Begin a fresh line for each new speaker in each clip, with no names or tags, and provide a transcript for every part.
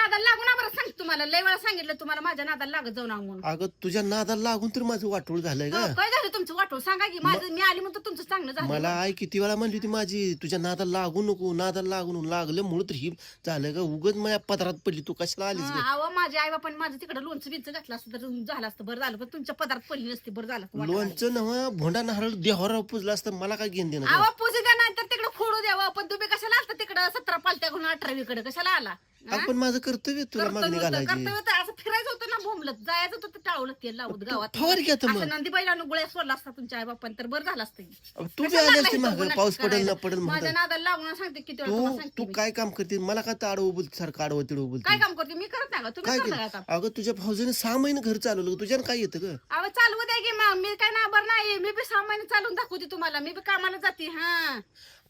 नादाला लागून बरं सांग तुम्हाला लय वेळा सांगितलं तुम्हाला माझ्या नादाला लागत जाऊ ना म्हणून.
अगं तुझ्या नादाला लागून तर माझं वाटोळ झालंय
हो,
का.
काय झालं तुमचं वाटो सांगा की माझं मी आली म्हणतो तुमचं चांगलं झालं.
मला आई किती वेळा म्हणली होती माझी तुझ्या नादाला लागू नको नादाला लागून लागलं म्हणून तर ही झालं का उगच माझ्या पदरात पडली तू कशाला आलीस ग.
अहो माझे आई बापाने माझं तिकडे लोणचं बिंचं घातलं असतं तर झालं असतं बरं झालं पण तुमच्या पदार्थ पडली नसती बरं झालं असतं वाटायला.
लोणचं नव्ह भोंडा नारळ देवाराव पुजलं असतं मला काय घेऊन देणं ग?
अहो पूजे द्या नाही तर तिकडे खोडू द्यावं पण तुम्ही कशाला आलता तिकडं 17 पालत्या घेऊन 18वीकडे कशाला आला.
आपण माझं कर्तव्य तुला मागणी घालायची.
कर्तव्य तर असं फिरायचं होतं ना भोमलत जायचं होतं तर टाळलं ते लावत गावात
फवार घ्या तर मग
असं नंदी बैलानं गोळ्या सोडला असता तुमच्या आई बापान तर बरं झालं असतं.
तू बी
कशाला
आली
लागलाय
असती
तो
मागं
गुन्हा
पाऊस पडेल
करायला?
ना पडेल
माझ्या
म्हणतात
नादाला लागून सांगते किती वेळा
तू
तुम्हाला
तू
सांगते मी.
काय काम करते मला काय तर आडवं बोलते सारखं आडवं तिडवं बोलते
काय काम करते मी करत नाही का तुम्ही
काय
करता
केलं
का काम?
अगं तुझ्या भाऊजीने 6 महिने घर चालवलं तुझ्यानं काय येतं ग.
अहो चालवू द्या की मग मी काय ना बरं नाही मी बी 6 महिने चालून दाखवते तुम्हाला मी बी कामाला जाते. हा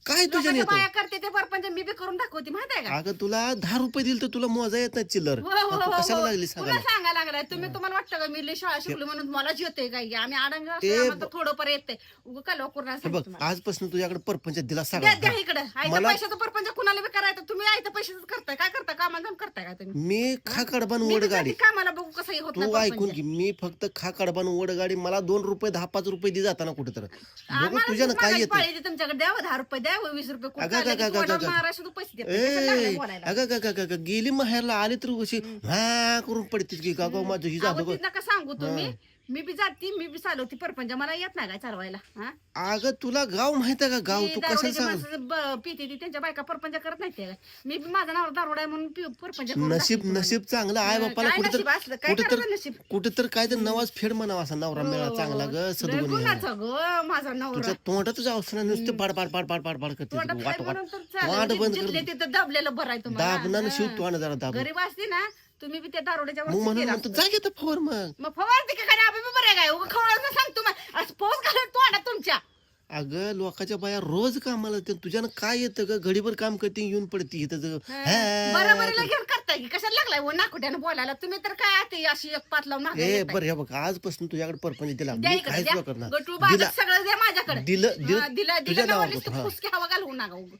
काय तुझ्याने
लोकांच्या
येतं
बाया करते ते बरं मी बी करून दाखवते माहिती आहे का?
अगं तुला 10 रुपये दिले तर तुला मोजा येत नाही चिल्लर
हो, हो,
तू
हो,
कशाला
हो.
लागली
पुन्हा
सांगायला.
सांगायला लागलाय तुम्ही तुम्हाला वाटतं का मी लय शाळा शिकलो म्हणून मला येतोय काय आम्ही
ते
आडंग थोडं पर येते उगं काय लवकर
हे बघ आजपासून तुझ्याकडे परपंच दिला
द्या
सगळा
इकडे आयत्या
मला-
पैशाचं परपंच कुणाला बी करायचं तुम्ही आयत्या पैशाचं करताय काय करता कामाला जाऊन करताय का तुम्ही?
मी खाकडबान
मी
वड
बी
गाडी
कधी कामाला बघू कसंही होत
तू
नाही
ऐकून
परपंच.
घे मी फक्त खाकडबान वड गाडी मला 2 रुपये 10-5 रुपये दे जाताना कुठे तर बघू
आम्हाला
तुझ्यानं
तीच
काय
मागायची
येतं.
पाळी येते तुमच्याकडे द्यावं 10 रुपये द्यावं 20 रुपये कुठं
अगं,
आलं की
अगं, अगं,
तोंडावर
अगं.
मारायला सुद्धा पैसे देत नाही. कशाला लागलाय
ए
बोलायला?
अगं गेली माहेरला आली तर कशी हा करून पडतीस की का गं माझं ही
अहो,
जादू
तीच नका सांगू तुम्ही मी बी जाती मी बी चालवती परपंच मला येत नाही काय चालवायला. हा
अगं तुला गाव माहित आहे का गाव
ती
तू कशाला
दारुड्याची
सांग
माणसं पिते ती त्यांच्या बायका परपंच करत नाही ते मी बी माझा नाव दारोडा आहे म्हणून परपंच करून
नशीब
दाखवते
नशीब चांगलं आहे
तुम्हाला.
बापाला
काय
कुठे
नशीब असलं? काय
तर
करायचं नशीब?
कुठे तर काय तर नवाज फेड म्हणावा असा नवरा मिळाला चांगला ग
लय
सद्गुणी
गुणाचा ग माझा नवरा
तुझ्या तोंडात तुझ्या अवसरा नुसते पाड करते
तोंडात
वाट
काय
वाट
म्हणून तर
वाट
चालेल.
बंद
जिथले
कर
तिथं दाबलेलं बरं आहे तुम्हाला.
दाबना शिव
हा.
तोंड जरा दाब
गरीब असते ना तुम्ही बी त्या दारोड्याच्या
मग
वरती
म्हणून
गेला
म्हणतो
असता.
जा घेतो फवर मग
फवारते का काय आपण बी बरं आहे काय उगा खवळायचं सांगतो मग असं पाऊस घालत तोंडात तुमच्या
अगं लोकांच्या बाया रोज कामाला येतात तुझ्यानं काय येतं ग घडीभर काम करते येऊन पडते इथं
बरं बरं घेऊन करताय की कशाला लागलाय व नाकुट्यानं बोलायला तुम्ही तर काय आता ही अशी एक पात लावून मागे
ए
येताय.
बरं हे बघ आजपासून तुझ्याकडे परपंच दिला
द्या
मी
इकडे,
काहीच
द्या.
न करणार
गटू बाजार
दिला
सगळं द्या माझ्याकडे
दिलं
दिलं
तुझ्या
दिलं
नावावर
नवरीच
करतो, हा.
फुसकी हवा घालवू नका उगाच.